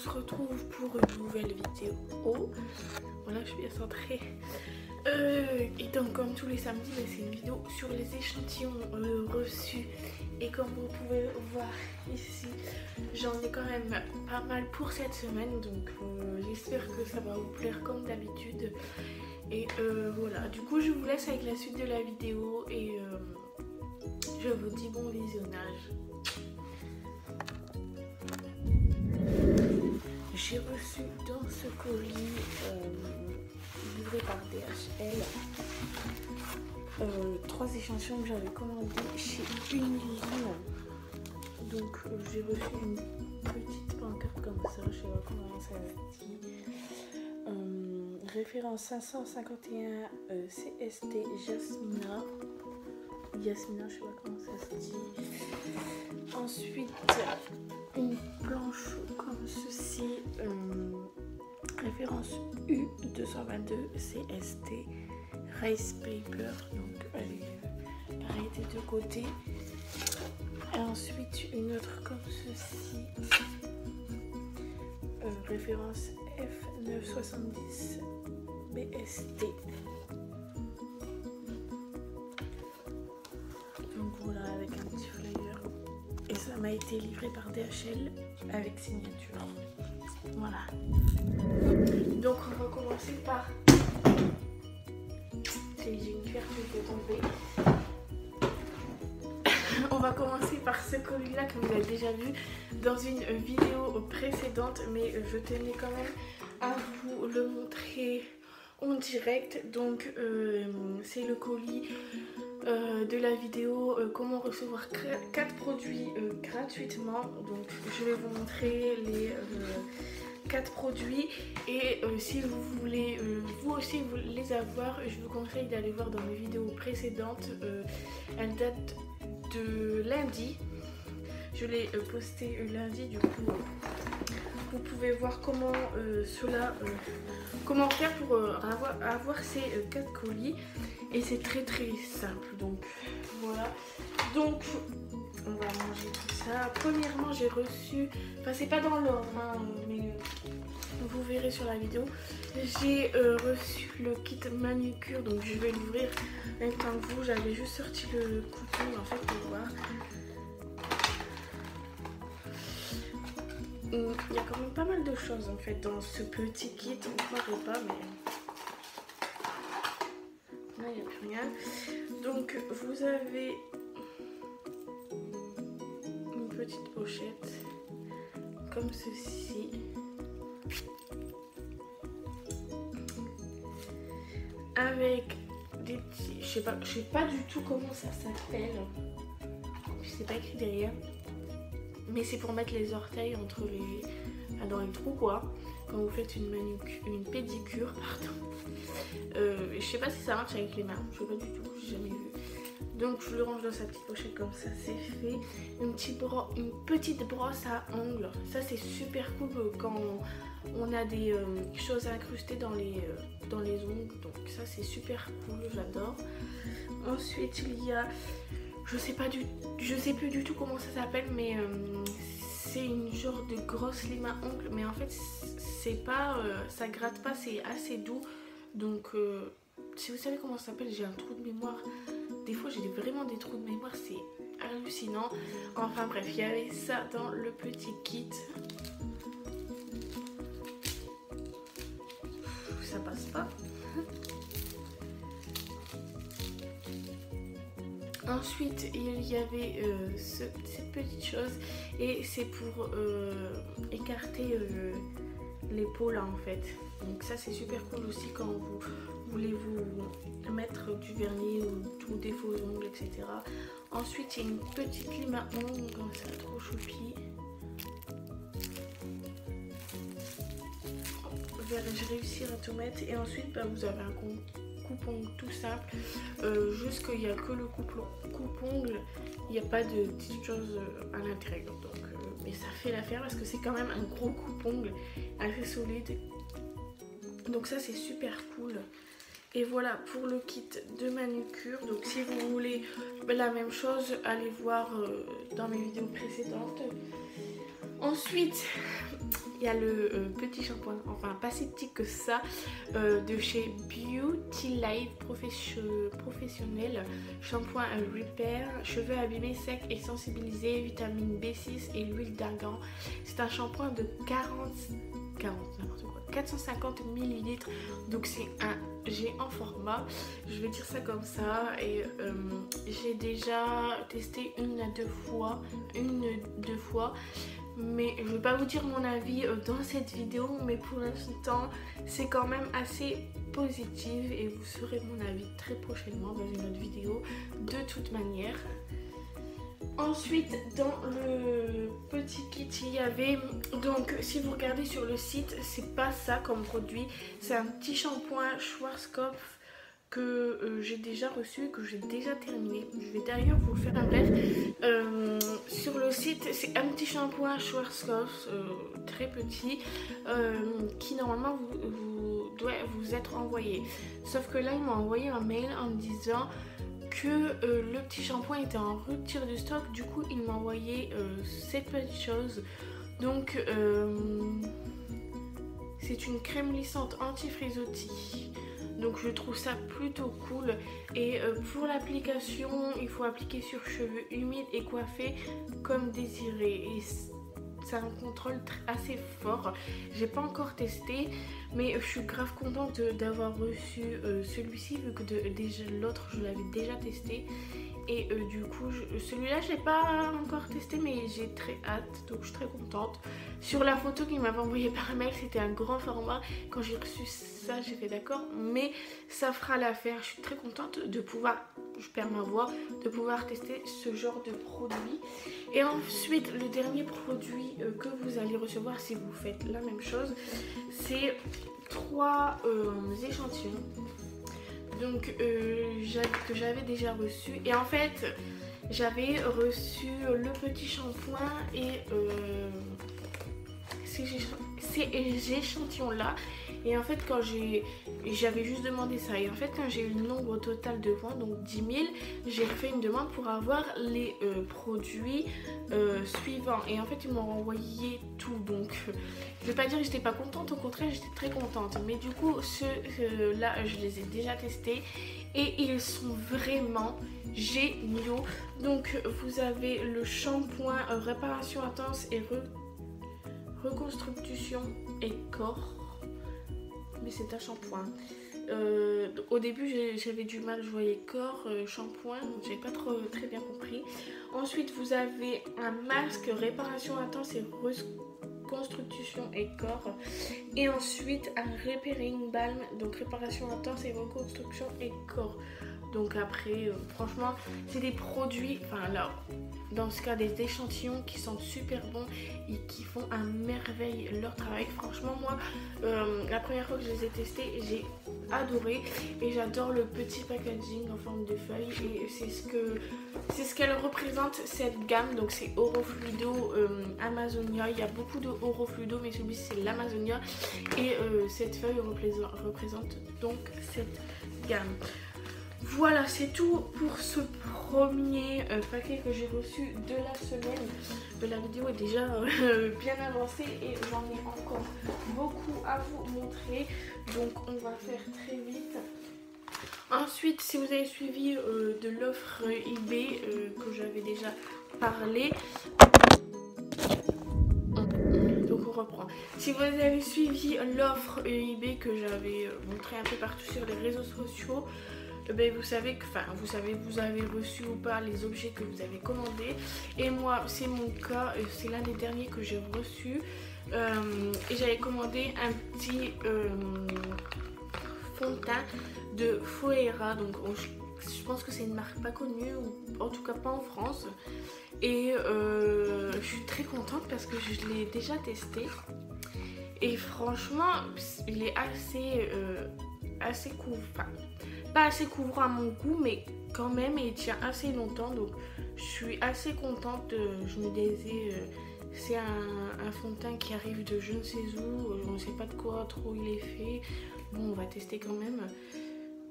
retrouve pour une nouvelle vidéo. Voilà, je suis bien centrée. Et donc comme tous les samedis, c'est une vidéo sur les échantillons reçus. Et comme vous pouvez voir ici, j'en ai quand même pas mal pour cette semaine. Donc j'espère que ça va vous plaire comme d'habitude. Et voilà, du coup je vous laisse avec la suite de la vidéo. Et je vous dis bon visionnage. J'ai reçu dans ce colis livré par DHL 3 échantillons que j'avais commandés chez Uniline. Donc j'ai reçu une petite pancarte comme ça, je sais pas comment ça se dit. Référence 551 CST Jasmina. Yasmina, je sais pas comment ça se dit. Ensuite, une planche comme ceci, référence U222 CST Rice Paper, donc elle est pareil des deux côtés. Et ensuite une autre comme ceci, référence F970 BST. Donc voilà, avec un petit flyer. Et ça m'a été livré par DHL avec signature. Voilà. Donc on va commencer par... J'ai une couverture qui est tombée. On va commencer par ce colis là que vous avez déjà vu dans une vidéo précédente. Mais je tenais quand même à vous le montrer en direct. Donc c'est le colis de la vidéo comment recevoir 4 produits gratuitement. Donc je vais vous montrer les 4 produits et si vous voulez vous aussi vous les avoir, je vous conseille d'aller voir dans mes vidéos précédentes. Elles datent de lundi, je l'ai posté lundi, du coup vous pouvez voir comment comment faire pour avoir ces 4 colis. Et c'est très simple. Donc voilà. Donc on va manger tout ça. Premièrement j'ai reçu, enfin c'est pas dans l'ordre hein, mais vous verrez sur la vidéo. J'ai reçu le kit manucure. Donc je vais l'ouvrir en même temps que vous. J'avais juste sorti le couteau en fait pour voir. Il y a quand même pas mal de choses en fait dans ce petit kit. On ne croirait pas mais... Là, il n'y a plus rien. Donc vous avez une petite pochette comme ceci. Avec des petits... Je sais pas du tout comment ça s'appelle. Je sais pas écrit derrière. Mais c'est pour mettre les orteils entre les... dans les trous quoi. Quand vous faites une pédicure, pardon. Je sais pas si ça marche avec les mains, je sais pas du tout, j'ai jamais vu. Donc je le range dans sa petite pochette comme ça, c'est fait. Une petite brosse à ongles, ça c'est super cool quand on a des choses incrustées dans les ongles. Donc ça c'est super cool, j'adore. Ensuite il y a, je sais plus du tout comment ça s'appelle, mais c'est une genre de grosse lime à ongles, mais en fait c'est pas, ça gratte pas, c'est assez doux. Donc si vous savez comment ça s'appelle, j'ai un trou de mémoire. Des fois j'ai vraiment des trous de mémoire, c'est hallucinant. Enfin bref, il y avait ça dans le petit kit. Ça passe pas. Ensuite il y avait cette petite chose et c'est pour écarter l'épaule en fait. Donc ça c'est super cool aussi quand vous voulez vous mettre du vernis ou des faux ongles, etc. Ensuite il y a une petite lime à ongles comme ça, trop choupi. Vais-je réussir à tout mettre. Et ensuite vous avez un coupe-ongle tout simple, juste qu'il n'y a que le coupe-ongle, il n'y a pas de petites choses à l'intérieur. Donc mais ça fait l'affaire parce que c'est quand même un gros coupe-ongle assez solide. Donc ça c'est super cool. Et voilà pour le kit de manucure. Donc si vous voulez la même chose, allez voir dans mes vidéos précédentes. Ensuite, il y a le petit shampoing, enfin pas si petit que ça, de chez Beauty Life Professionnel. Shampoing Repair, cheveux abîmés, secs et sensibilisés, vitamine B6 et l'huile d'argan. C'est un shampoing de 450 ml, donc c'est un géant format, je vais dire ça comme ça. Et j'ai déjà testé une à deux fois, mais je ne vais pas vous dire mon avis dans cette vidéo, mais pour l'instant c'est quand même assez positif et vous saurez mon avis très prochainement dans une autre vidéo de toute manière. Ensuite, dans le petit kit, il y avait, donc si vous regardez sur le site, c'est pas ça comme produit, c'est un petit shampoing Schwarzkopf que j'ai déjà reçu et que j'ai déjà terminé. Je vais d'ailleurs vous le faire un bref. Sur le site, c'est un petit shampoing Schwarzkopf très petit qui normalement doit vous être envoyé. Sauf que là, il m'a envoyé un mail en me disant que le petit shampoing était en rupture de stock. Du coup, il m'a envoyé cette petite chose. Donc, c'est une crème lissante anti-frisottis. Donc je trouve ça plutôt cool. Et pour l'application, il faut appliquer sur cheveux humides et coiffés comme désiré. Et c'est un contrôle assez fort. J'ai pas encore testé, mais je suis grave contente d'avoir reçu celui-ci, vu que l'autre je l'avais déjà testé. Et du coup, celui-là, je l'ai pas encore testé, mais j'ai très hâte, donc je suis très contente. Sur la photo qu'il m'avait envoyée par mail, c'était un grand format. Quand j'ai reçu ça, j'ai fait d'accord, mais ça fera l'affaire. Je suis très contente de pouvoir, je perds ma voix, de pouvoir tester ce genre de produit. Et ensuite, le dernier produit que vous allez recevoir si vous faites la même chose, c'est 3 échantillons. Donc que j'avais déjà reçu, et en fait j'avais reçu le petit shampoing et ces échantillons là. Et en fait quand j'avais juste demandé ça, et en fait quand j'ai eu le nombre total de ventes, donc 10 000, j'ai fait une demande pour avoir les produits suivants. Et en fait ils m'ont renvoyé tout, donc je vais pas dire que j'étais pas contente, au contraire j'étais très contente. Mais du coup ceux là je les ai déjà testés et ils sont vraiment géniaux. Donc vous avez le shampoing réparation intense et reconstruction et corps, mais c'est un shampoing. Au début j'avais du mal, je voyais corps, shampoing, donc j'ai pas très bien compris. Ensuite vous avez un masque réparation intense et reconstruction et corps, et ensuite un repairing balm, donc réparation intense et reconstruction et corps. Donc après franchement c'est des produits, enfin là dans ce cas des échantillons qui sont super bons et qui font à merveille leur travail. Franchement moi la première fois que je les ai testés, j'ai adoré, et j'adore le petit packaging en forme de feuille, et c'est ce qu'elle représente cette gamme. Donc c'est Orofluido Amazonia, il y a beaucoup de Orofluido mais celui-ci c'est l'Amazonia, et cette feuille représente donc cette gamme. Voilà, c'est tout pour ce premier paquet que j'ai reçu de la semaine. La vidéo est déjà bien avancée et j'en ai encore beaucoup à vous montrer, donc on va faire très vite. Ensuite, si vous avez suivi de l'offre eBay que j'avais déjà parlé, donc on reprend. Si vous avez suivi l'offre eBay que j'avais montré un peu partout sur les réseaux sociaux, ben vous savez que, vous avez reçu ou pas les objets que vous avez commandés. Et moi c'est mon cas, c'est l'un des derniers que j'ai reçu, et j'avais commandé un petit fond de teint de Foera. Donc je pense que c'est une marque pas connue, ou en tout cas pas en France, et je suis très contente parce que je l'ai déjà testé et franchement il est assez cool, enfin pas assez couvrant à mon goût, mais quand même il tient assez longtemps, donc je suis assez contente. Je me disais c'est un fond de teint qui arrive de je ne sais où, on ne sait pas de quoi trop il est fait. Bon, on va tester quand même.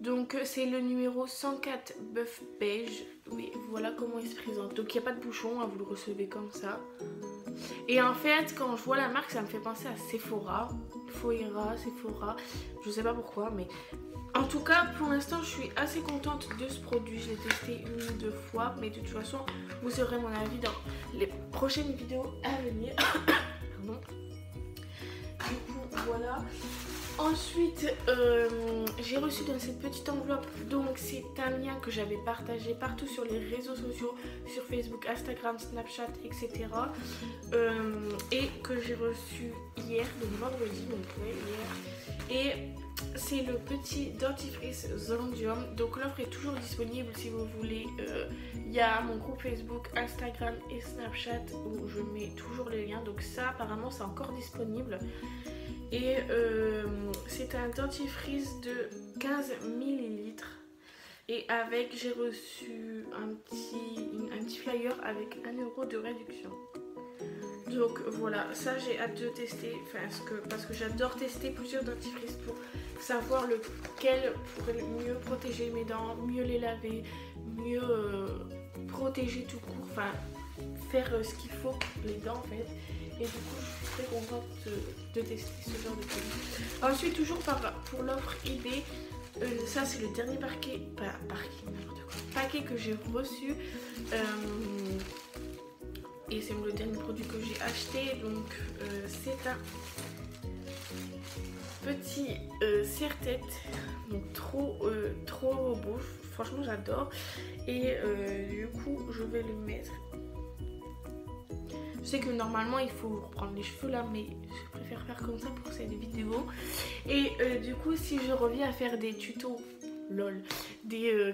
Donc c'est le numéro 104 bœuf beige. Oui, voilà comment il se présente. Donc il n'y a pas de bouchon, hein, vous le recevez comme ça. Et en fait, quand je vois la marque, ça me fait penser à Sephora. Sephora. Je sais pas pourquoi, mais en tout cas, pour l'instant, je suis assez contente de ce produit. Je l'ai testé 1 ou 2 fois, mais de toute façon, vous aurez mon avis dans les prochaines vidéos à venir. Pardon. Du coup, voilà. Ensuite, j'ai reçu dans cette petite enveloppe, donc c'est un lien que j'avais partagé partout sur les réseaux sociaux, sur Facebook, Instagram, Snapchat, etc. Et que j'ai reçu hier, donc vendredi, donc ouais, hier. Et c'est le petit dentifrice Zendium. Donc l'offre est toujours disponible si vous voulez. Il y a mon groupe Facebook, Instagram et Snapchat où je mets toujours les liens. Donc ça, apparemment, c'est encore disponible. Et c'est un dentifrice de 15 ml. Et avec, j'ai reçu un petit flyer avec 1 € de réduction. Donc voilà, ça j'ai hâte de tester, parce que j'adore tester plusieurs dentifrices pour savoir lequel pourrait mieux protéger mes dents, mieux les laver, mieux protéger tout court, enfin faire ce qu'il faut pour les dents en fait. Et du coup je suis très contente de tester ce genre de produit. Ensuite toujours pour l'offre eBay, ça c'est le dernier paquet que j'ai reçu. Et c'est le dernier produit que j'ai acheté. Donc c'est un petit serre-tête. Donc trop beau. Franchement j'adore. Et du coup je vais le mettre. Je sais que normalement il faut reprendre les cheveux là, mais je préfère faire comme ça pour cette vidéo. Et du coup si je reviens à faire des tutos lol,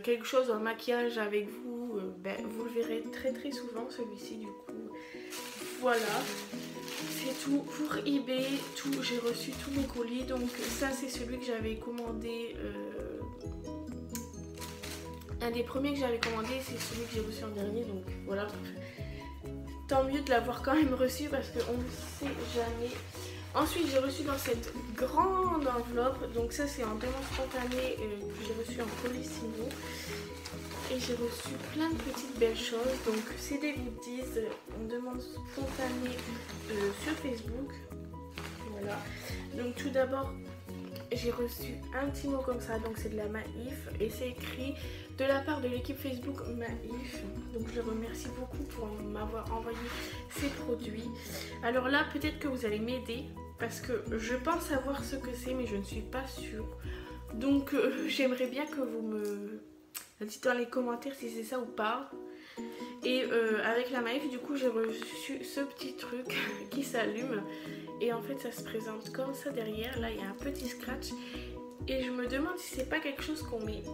quelque chose en maquillage avec vous, vous le verrez très souvent celui-ci du coup. Voilà, c'est tout pour eBay, j'ai reçu tous mes colis. Donc ça c'est celui que j'avais commandé, un des premiers que j'avais commandé, c'est celui que j'ai reçu en dernier. Donc voilà, tant mieux de l'avoir quand même reçu parce qu'on ne sait jamais. Ensuite j'ai reçu dans cette grande enveloppe, donc ça c'est en demande spontanée que j'ai reçu en Colissimo. Et j'ai reçu plein de petites belles choses. Donc c'est des goodies en demande spontanée sur Facebook. Voilà. Donc tout d'abord j'ai reçu un petit mot comme ça. Donc c'est de la Maïf. Et c'est écrit de la part de l'équipe Facebook Maïf. Donc je les remercie beaucoup pour m'avoir envoyé ces produits. Alors là peut-être que vous allez m'aider, parce que je pense savoir ce que c'est mais je ne suis pas sûre. Donc j'aimerais bien que vous me dites dans les commentaires si c'est ça ou pas. Et avec la Maïf du coup j'ai reçu ce petit truc qui s'allume. Et en fait ça se présente comme ça derrière. Là il y a un petit scratch. Et je me demande si c'est pas quelque chose qu'on met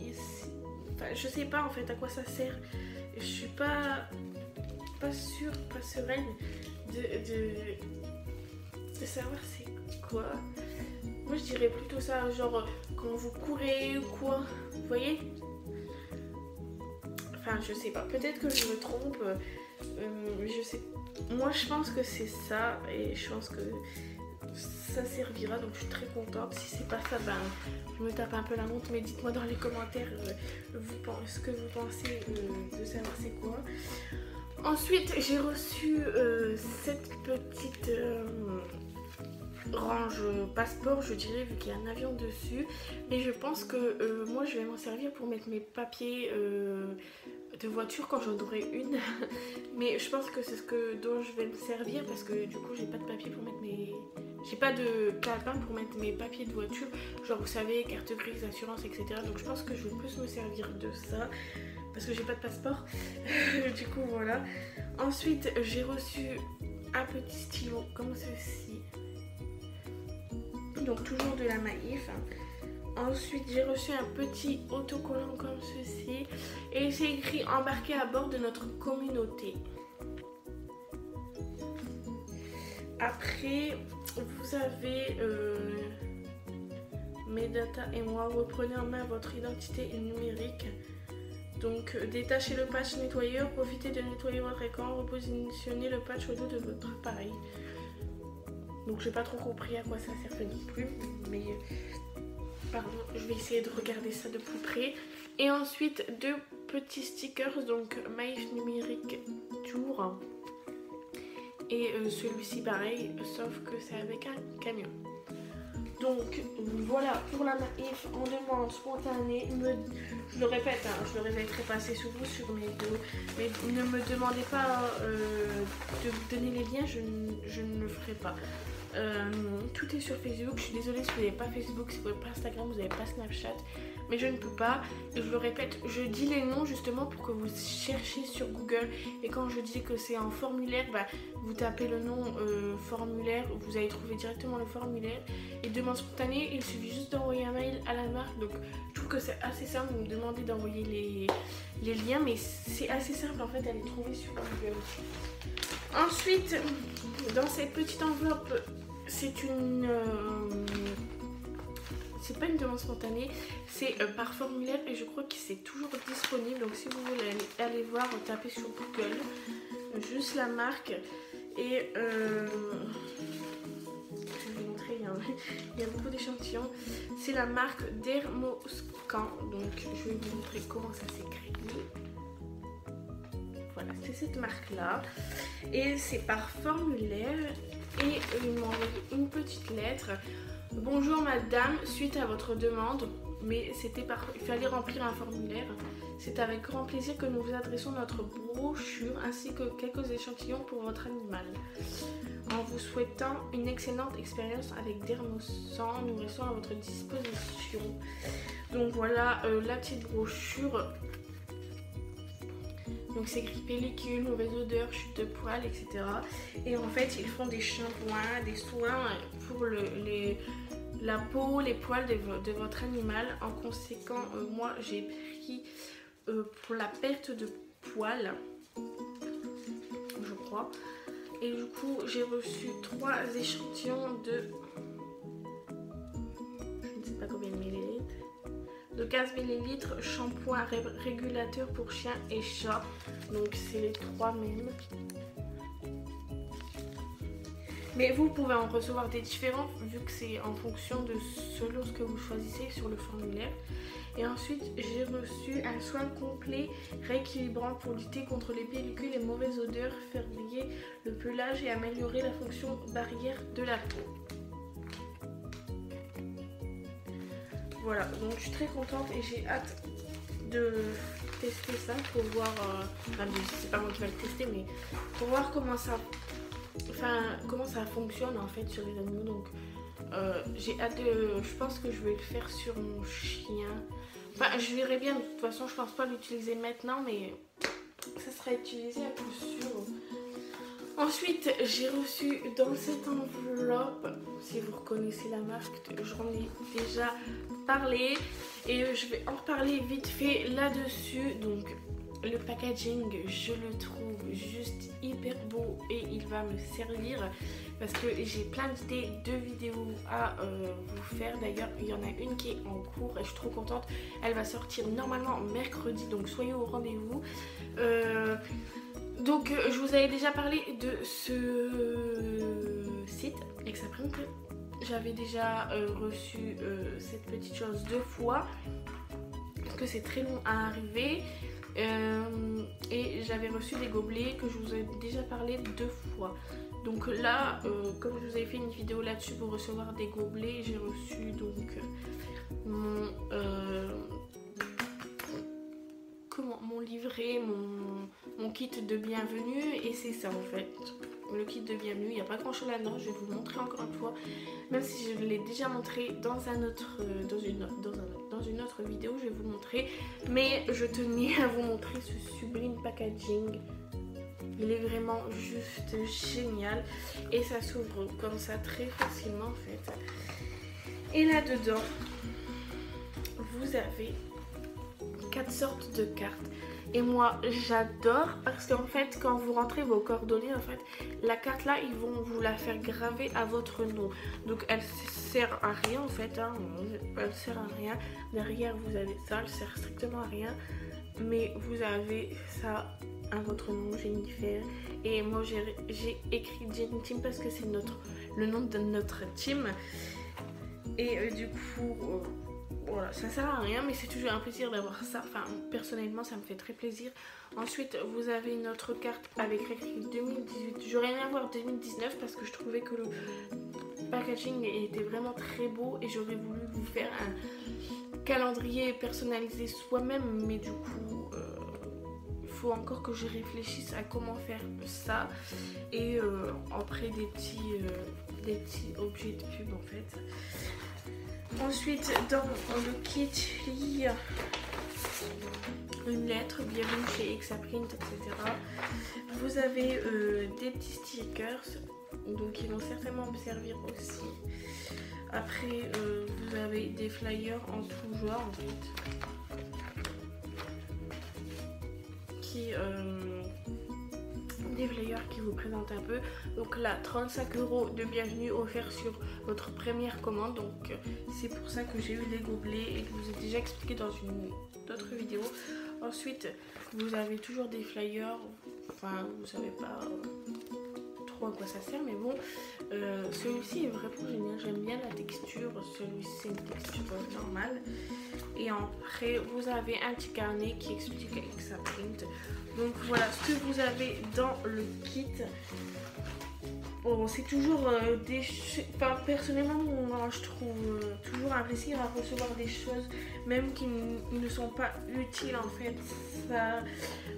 ici. Enfin je sais pas en fait à quoi ça sert. Je suis pas sûre, pas sereine de savoir c'est quoi. Moi je dirais plutôt ça genre quand vous courez ou quoi. Vous voyez? Enfin je sais pas, peut-être que je me trompe, je sais. Moi je pense que c'est ça et je pense que ça servira, donc je suis très contente. Si c'est pas ça, ben je me tape un peu la honte, mais dites-moi dans les commentaires ce que vous pensez de savoir c'est quoi. Ensuite j'ai reçu cette petite range passeport, je dirais, vu qu'il y a un avion dessus. Et je pense que moi je vais m'en servir pour mettre mes papiers de voiture quand j'en aurai une. Mais je pense que c'est dont je vais me servir, parce que du coup j'ai pas de papier pour mettre mes... J'ai pas de calepin pour mettre mes papiers de voiture, genre vous savez, carte grise, assurance, etc. Donc je pense que je vais plus me servir de ça, parce que j'ai pas de passeport. Du coup voilà. Ensuite j'ai reçu un petit stylo comme ceci. Donc toujours de la Maïf. Ensuite j'ai reçu un petit autocollant comme ceci. Et c'est écrit embarqué à bord de notre communauté. Après vous avez mes data et moi, reprenez en main votre identité numérique. Donc détachez le patch nettoyeur, profitez de nettoyer votre écran, repositionnez le patch au dos de votre appareil. Donc j'ai pas trop compris à quoi ça servait non plus, mais Pardon, je vais essayer de regarder ça de plus près. Et ensuite 2 petits stickers, donc Maïf numérique tour. Et celui-ci pareil, sauf que c'est avec un camion. Donc voilà pour la Maïf en demande spontanée. Je le répète, hein, je le répéterai pas assez souvent sur mes vidéos, mais ne me demandez pas de vous donner les liens, je ne le ferai pas. Tout est sur Facebook. Je suis désolée si vous n'avez pas Facebook, si vous n'avez pas Instagram, vous n'avez pas Snapchat, mais je ne peux pas. Et je le répète, je dis les noms justement pour que vous cherchiez sur Google. Et quand je dis que c'est en formulaire, bah, vous tapez le nom formulaire, vous allez trouver directement le formulaire. Et demande spontanée, il suffit juste d'envoyer un mail à la marque. Donc je trouve que c'est assez simple. Vous me demandez d'envoyer les liens, mais c'est assez simple en fait à les trouver sur Google. Ensuite, dans cette petite enveloppe, c'est une... c'est pas une demande spontanée, c'est par formulaire et je crois que c'est toujours disponible. Donc si vous voulez aller voir, tapez sur Google juste la marque et je vais vous montrer, il y a beaucoup d'échantillons. C'est la marque Dermoscan, donc je vais vous montrer comment ça s'écrit. Voilà, c'est cette marque là et c'est par formulaire et ils m'ont envoyé une petite lettre. Bonjour madame, suite à votre demande, mais il fallait remplir un formulaire. C'est avec grand plaisir que nous vous adressons notre brochure ainsi que quelques échantillons pour votre animal. En vous souhaitant une excellente expérience avec Dermoscan, nous restons à votre disposition. Donc voilà la petite brochure. Donc c'est écrit pellicule, mauvaise odeur, chute de poils, etc. Et en fait ils font des shampoings, des soins pour la peau, les poils de votre animal. En conséquent, moi j'ai pris pour la perte de poils, je crois. Et du coup j'ai reçu 3 échantillons de... je ne sais pas combien de millilitres. De 15 ml, shampoing régulateur pour chien et chat. Donc c'est les 3 mêmes. Mais vous pouvez en recevoir des différents vu que c'est en fonction de selon ce que vous choisissez sur le formulaire. Et ensuite j'ai reçu un soin complet rééquilibrant pour lutter contre les pellicules et mauvaises odeurs, faire briller le pelage et améliorer la fonction barrière de la peau. Voilà, donc je suis très contente et j'ai hâte de tester ça pour voir, enfin c'est pas moi qui vais le tester, mais pour voir comment ça fonctionne en fait sur les animaux. Donc j'ai hâte je pense que je vais le faire sur mon chien. Enfin je verrai bien, de toute façon je pense pas l'utiliser maintenant, mais ça sera utilisé à coup sûr. Ensuite, j'ai reçu dans cette enveloppe, si vous reconnaissez la marque, j'en ai déjà parlé et je vais en reparler vite fait là-dessus. Donc le packaging, je le trouve juste hyper beau et il va me servir parce que j'ai plein d'idées de vidéos à vous faire. D'ailleurs, il y en a une qui est en cours et je suis trop contente. Elle va sortir normalement mercredi, donc soyez au rendez-vous. Donc je vous avais déjà parlé de ce site Exaprint. J'avais déjà reçu cette petite chose 2 fois parce que c'est très long à arriver. Et j'avais reçu des gobelets que je vous ai déjà parlé 2 fois. Donc là, comme je vous avais fait une vidéo là-dessus pour recevoir des gobelets, j'ai reçu donc mon livret, mon kit de bienvenue, et c'est ça en fait. Le kit de bienvenue, il n'y a pas grand chose là-dedans, je vais vous montrer encore une fois, même si je l'ai déjà montré dans une autre vidéo, je vais vous montrer, mais je tenais à vous montrer ce sublime packaging. Il est vraiment juste génial et ça s'ouvre comme ça très facilement en fait. Et là-dedans, vous avez 4 sortes de cartes. Et moi j'adore parce qu'en fait quand vous rentrez vos coordonnées, en fait la carte là ils vont vous la faire graver à votre nom. Donc elle sert à rien en fait, hein. Elle sert à rien. Derrière vous avez ça, elle sert strictement à rien. Mais vous avez ça à votre nom, Jennifer. Et moi j'ai écrit Jenny Team parce que c'est le nom de notre team. Et du coup voilà, ça sert à rien, mais c'est toujours un plaisir d'avoir ça. Enfin, personnellement, ça me fait très plaisir. Ensuite, vous avez une autre carte avec écrit 2018. J'aurais aimé avoir 2019 parce que je trouvais que le packaging était vraiment très beau et j'aurais voulu vous faire un calendrier personnalisé soi-même, mais du coup, il faut encore que je réfléchisse à comment faire ça. Et après, des petits objets de pub en fait. Ensuite, dans le kit, il y a une lettre, bienvenue chez Exaprint, etc. Vous avez des petits stickers, donc ils vont certainement me servir aussi. Après, vous avez des flyers en tout genre en fait, des flyers qui vous présentent un peu. Donc là, 35 € de bienvenue offert sur votre première commande. Donc c'est pour ça que j'ai eu les gobelets et que je vous ai déjà expliqué dans une autre vidéo. Ensuite, vous avez toujours des flyers. Enfin, vous savez pas trop à quoi ça sert, mais bon, celui-ci est vraiment génial. J'aime bien la texture. Celui-ci, c'est une texture normale. Et après, vous avez un petit carnet qui explique Exaprint. Donc voilà ce que vous avez dans le kit. Bon, c'est toujours des... Enfin, personnellement, moi, je trouve toujours un plaisir à recevoir des choses, même qui ne sont pas utiles en fait. Ça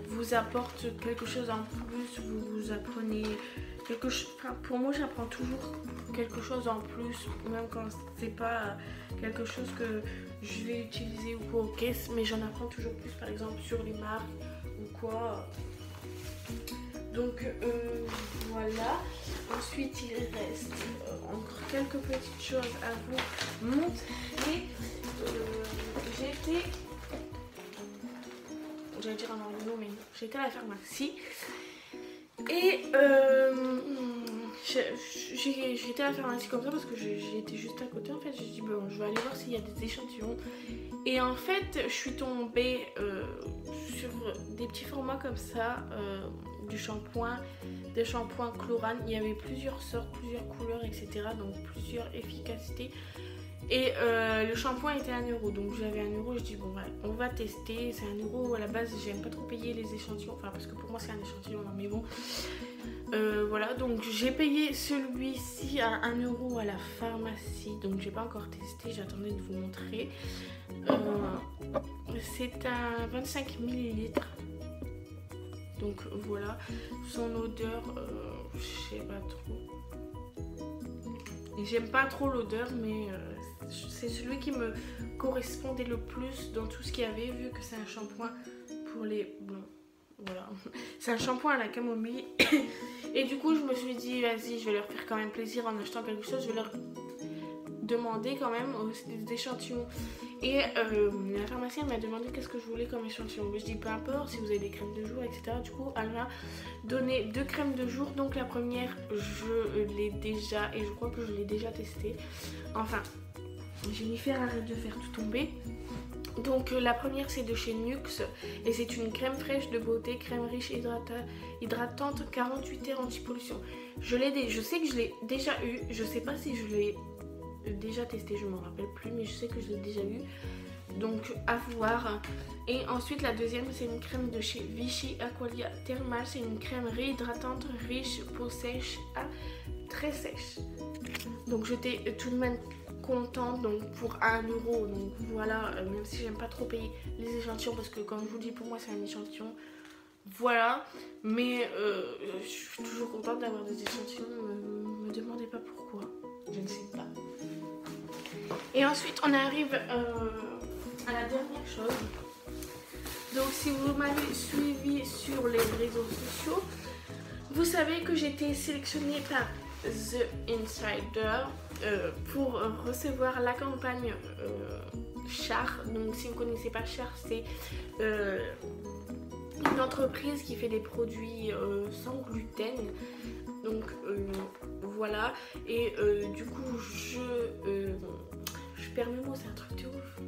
vous apporte quelque chose en plus, vous apprenez quelque chose. Enfin, pour moi, j'apprends toujours quelque chose en plus, même quand c'est pas quelque chose que je vais utiliser ou quoi aux caisses, mais j'en apprends toujours plus, par exemple sur les marques ou quoi. Donc voilà. Ensuite il reste encore quelques petites choses à vous montrer. J'allais dire un ordinateur, mais j'étais à la pharmacie et j'étais à la pharmacie comme ça parce que j'étais juste à côté en fait. J'ai dit bon, je vais aller voir s'il y a des échantillons. Et en fait, je suis tombée sur des petits formats comme ça, du shampoing, des shampoings Chlorane. Il y avait plusieurs sortes, plusieurs couleurs, etc. Donc plusieurs efficacités. Et le shampoing était 1 €. Donc j'avais 1 €. Je dis bon, ouais, on va tester. C'est 1 € à la base. J'aime pas trop payer les échantillons. Enfin, parce que pour moi, c'est un échantillon. Hein, mais bon. Voilà, donc j'ai payé celui-ci à 1 € à la pharmacie. Donc j'ai pas encore testé. J'attendais de vous montrer. C'est un 25 ml. Donc voilà, son odeur, je sais pas trop. Et j'aime pas trop l'odeur, mais c'est celui qui me correspondait le plus dans tout ce qu'il y avait, vu que c'est un shampoing pour les blonds. Voilà, c'est un shampoing à la camomille. Et du coup, je me suis dit, vas-y, je vais leur faire quand même plaisir en achetant quelque chose. Je vais leur demander quand même des échantillons. Et la pharmacienne m'a demandé qu'est-ce que je voulais comme échantillon. Je dis peu importe, si vous avez des crèmes de jour, etc. Du coup, elle m'a donné 2 crèmes de jour. Donc la première, je l'ai déjà, et je crois que je l'ai déjà testée. Enfin, Jennifer arrête de faire tout tomber. Donc la première, c'est de chez Nuxe et c'est une crème fraîche de beauté, crème riche hydratante, 48 heures anti-pollution. Je sais que je l'ai déjà eu, je sais pas si je l'ai déjà testé, je m'en rappelle plus, mais je sais que je l'ai déjà eu. Donc à voir. Et ensuite la deuxième, c'est une crème de chez Vichy Aqualia Thermal. C'est une crème réhydratante, riche, peau sèche à très sèche. Donc j'étais tout de même contente, donc pour 1 €. Donc voilà, même si j'aime pas trop payer les échantillons parce que comme je vous dis, pour moi c'est un échantillon. Voilà, mais je suis toujours contente d'avoir des échantillons. Me demandez pas pourquoi, je ne sais pas. Et ensuite on arrive à la dernière chose. Donc si vous m'avez suivi sur les réseaux sociaux, vous savez que j'ai été sélectionnée par The Insider pour recevoir la campagne Char. Donc si vous ne connaissez pas Char, c'est une entreprise qui fait des produits sans gluten. Donc voilà. Et du coup je perds mes mots, c'est un truc de ouf.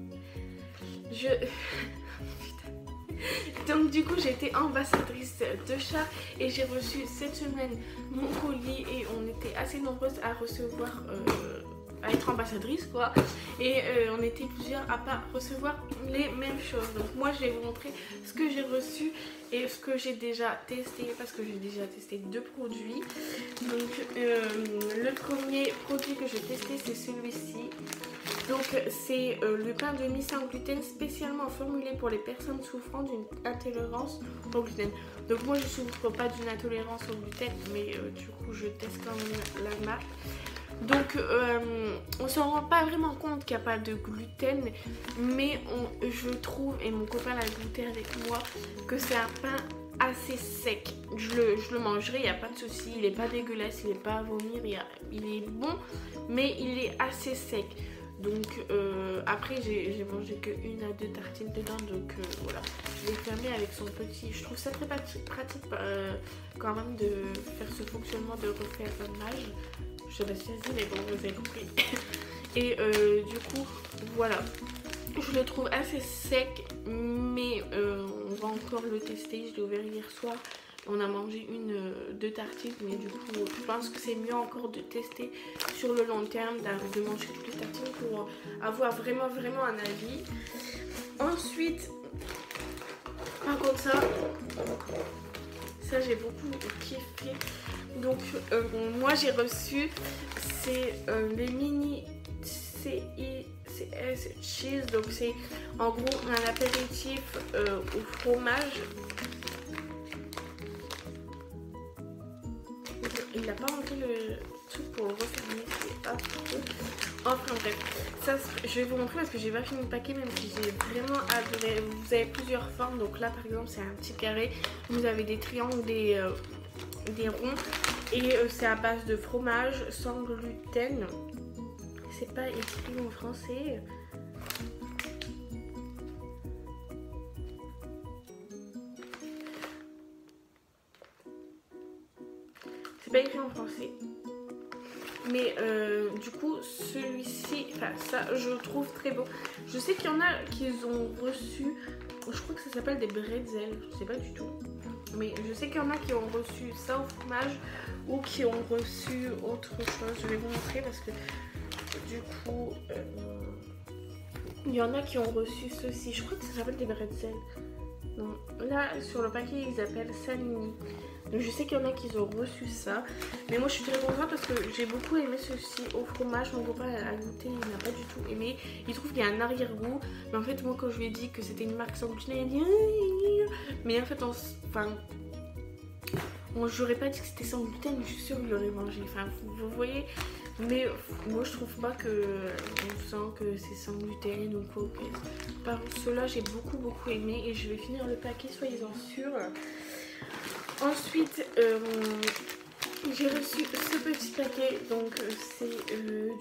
Donc du coup j'ai été ambassadrice de Char et j'ai reçu cette semaine mon colis et on était assez nombreuses à recevoir à être ambassadrice quoi. Et on était plusieurs à pas recevoir les mêmes choses. Donc moi je vais vous montrer ce que j'ai reçu et ce que j'ai déjà testé, parce que j'ai déjà testé 2 produits. Donc le premier produit que j'ai testé c'est celui-ci. Donc c'est le pain de mie sans gluten spécialement formulé pour les personnes souffrant d'une intolérance au gluten. Donc moi je ne souffre pas d'une intolérance au gluten, mais du coup je teste quand même la marque. Donc on ne s'en rend pas vraiment compte qu'il n'y a pas de gluten, mais je trouve, et mon copain l'a goûté avec moi, que c'est un pain assez sec. Je le mangerai, il n'y a pas de souci, il n'est pas dégueulasse, il n'est pas à vomir, il est bon, mais il est assez sec. Donc après j'ai mangé que 1 à 2 tartines dedans, donc voilà, je l'ai fermé avec son petit. Je trouve ça très pratique quand même de faire ce fonctionnement de refermage. Je sais pas si ça se dit, mais bon, vous avez compris. Et du coup voilà, je le trouve assez sec, mais on va encore le tester. Je l'ai ouvert hier soir. On a mangé 2 tartines, mais du coup je pense que c'est mieux encore de tester sur le long terme, de manger toutes les tartines pour avoir vraiment un avis. Ensuite, par contre ça j'ai beaucoup kiffé. Donc moi j'ai reçu les mini CICS cheese, donc c'est en gros un apéritif au fromage. Il n'a pas monté le truc pour le refermer, c'est affreux. Enfin bref, ça je vais vous montrer parce que j'ai pas fini le paquet, même si j'ai vraiment adoré. Vous avez plusieurs formes, donc là par exemple c'est un petit carré, vous avez des triangles, des ronds, et c'est à base de fromage sans gluten. C'est pas écrit en français. C'est pas écrit en français. Mais du coup celui-ci, enfin ça je le trouve très bon. Je sais qu'il y en a qui ont reçu, je crois que ça s'appelle des bretzels, je sais pas du tout. Mais je sais qu'il y en a qui ont reçu ça au fromage ou qui ont reçu autre chose. Je vais vous montrer parce que du coup il y en a qui ont reçu ceci. Je crois que ça s'appelle des bretzels. Non, là sur le paquet ils appellent salini. Donc je sais qu'il y en a qui ont reçu ça. Mais moi je suis très contente parce que j'ai beaucoup aimé ceci au fromage. Mon copain a goûté, il n'a pas du tout aimé. Il trouve qu'il y a un arrière-goût. Mais en fait moi quand je lui ai dit que c'était une marque sans gluten, il a dit mais en fait j'aurais pas dit que c'était sans gluten, mais je suis sûre qu'il l'aurait mangé. Enfin vous voyez. Mais moi je trouve pas que on sent que c'est sans gluten ou quoi. Par cela j'ai beaucoup aimé et je vais finir le paquet, soyez-en sûrs. Ensuite j'ai reçu ce petit paquet, donc c'est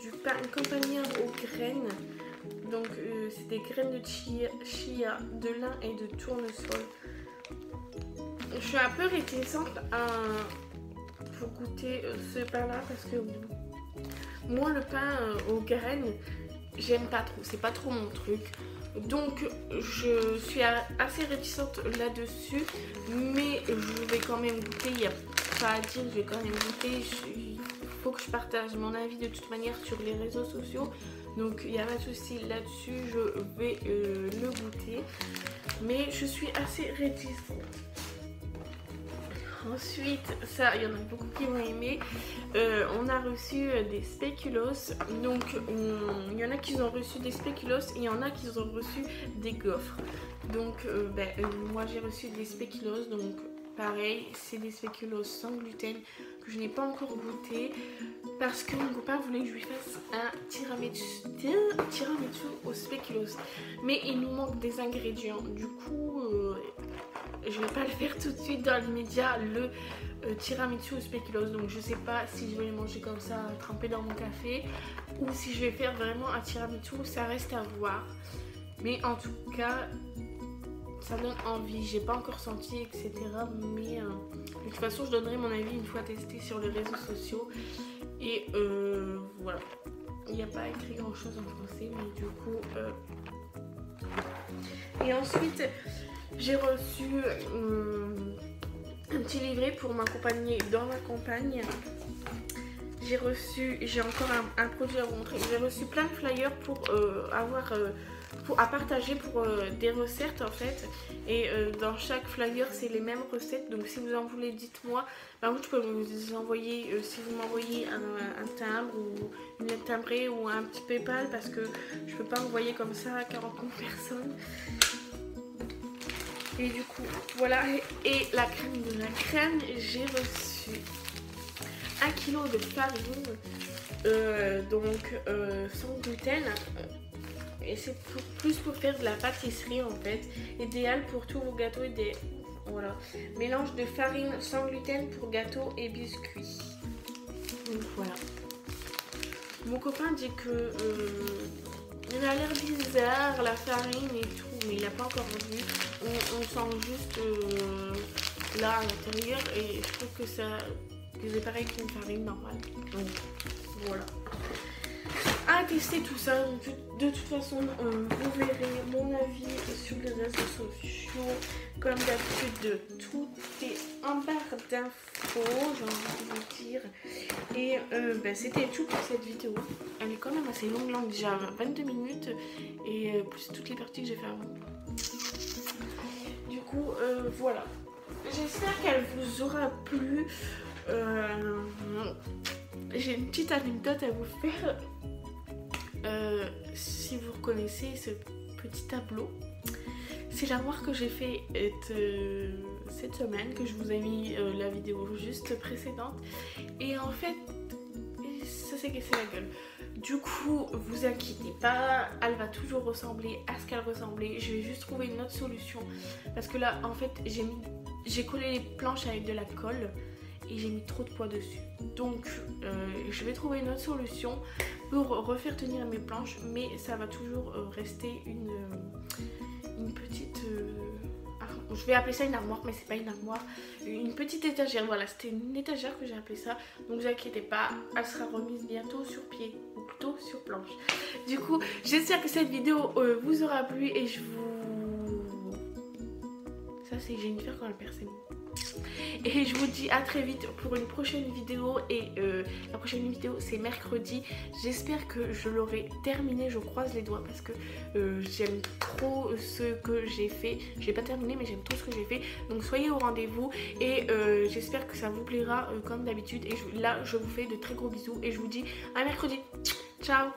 du pain campagnard aux graines. Donc c'est des graines de chia, de lin et de tournesol. Je suis un peu réticente pour goûter ce pain là parce que moi le pain aux graines j'aime pas trop, c'est pas trop mon truc. Donc je suis assez réticente là-dessus, mais je vais quand même goûter, il n'y a pas à dire, je vais quand même goûter. Il faut que je partage mon avis de toute manière sur les réseaux sociaux, donc il n'y a pas de souci là-dessus, je vais le goûter, mais je suis assez réticente. Ensuite, ça, il y en a beaucoup qui ont aimé. On a reçu des spéculoos. Donc, il y en a qui ont reçu des spéculoos et il y en a qui ont reçu des gaufres. Donc, moi j'ai reçu des spéculoos. Donc, pareil, c'est des spéculoos sans gluten que je n'ai pas encore goûté parce que mon copain voulait que je lui fasse un tiramisu aux spéculoos. Mais il nous manque des ingrédients. Du coup, je vais pas le faire tout de suite dans l'immédiat, le tiramisu aux spéculoos. Donc je sais pas si je vais les manger comme ça, trempé dans mon café, ou si je vais faire vraiment un tiramisu, ça reste à voir. Mais en tout cas, ça donne envie. J'ai pas encore senti, etc. Mais de toute façon, je donnerai mon avis une fois testé sur les réseaux sociaux. Et voilà. Il n'y a pas écrit grand chose en français, mais du coup... Et ensuite... j'ai reçu un petit livret pour m'accompagner dans la campagne. j'ai encore un produit à vous montrer. J'ai reçu plein de flyers pour à partager pour des recettes en fait. Et dans chaque flyer c'est les mêmes recettes. Donc si vous en voulez, dites-moi. Par contre je peux vous envoyer, si vous m'envoyez un timbre ou une lettre timbrée ou un petit PayPal, parce que je peux pas envoyer comme ça à 40 000 personnes. Et du coup voilà. Et la crème de la crème, j'ai reçu 1 kg de farine, donc sans gluten. Et c'est plus pour faire de la pâtisserie en fait. Idéal pour tous vos gâteaux et voilà. Mélange de farine sans gluten pour gâteaux et biscuits. Donc voilà. Mon copain dit que il a l'air bizarre la farine et tout, mais il n'a pas encore vu. On sent juste là à l'intérieur, et je trouve que c'est pareil qu'une farine normale. Donc voilà. À tester tout ça. De toute façon, vous verrez mon avis sur les réseaux sociaux. Comme d'habitude, tout est en barre d'infos, j'ai envie de vous dire. Et c'était tout pour cette vidéo. Elle est quand même assez longue, déjà 22 minutes. Et plus toutes les parties que j'ai fait avant. Du coup, voilà. J'espère qu'elle vous aura plu. J'ai une petite anecdote à vous faire. Si vous reconnaissez ce petit tableau, c'est l'armoire que j'ai fait cette semaine, que je vous ai mis la vidéo juste précédente, et en fait ça s'est cassé la gueule. Du coup vous inquiétez pas, elle va toujours ressembler à ce qu'elle ressemblait. Je vais juste trouver une autre solution, parce que là en fait j'ai collé les planches avec de la colle et j'ai mis trop de poids dessus. Donc je vais trouver une autre solution pour refaire tenir mes planches, mais ça va toujours rester une petite... je vais appeler ça une armoire, mais c'est pas une armoire, une petite étagère. Voilà, c'était une étagère que j'ai appelé ça. Donc vous inquiétez pas, elle sera remise bientôt sur pied, ou plutôt sur planche. Du coup, j'espère que cette vidéo vous aura plu, et je vous... Ça c'est Jennifer quand elle perd ses mots. Et je vous dis à très vite pour une prochaine vidéo. Et la prochaine vidéo c'est mercredi. J'espère que je l'aurai terminé, je croise les doigts, parce que j'aime trop ce que j'ai fait. Je l'ai pas terminé, mais j'aime trop ce que j'ai fait. Donc soyez au rendez-vous, et j'espère que ça vous plaira comme d'habitude. Et là je vous fais de très gros bisous, et je vous dis à mercredi. Ciao.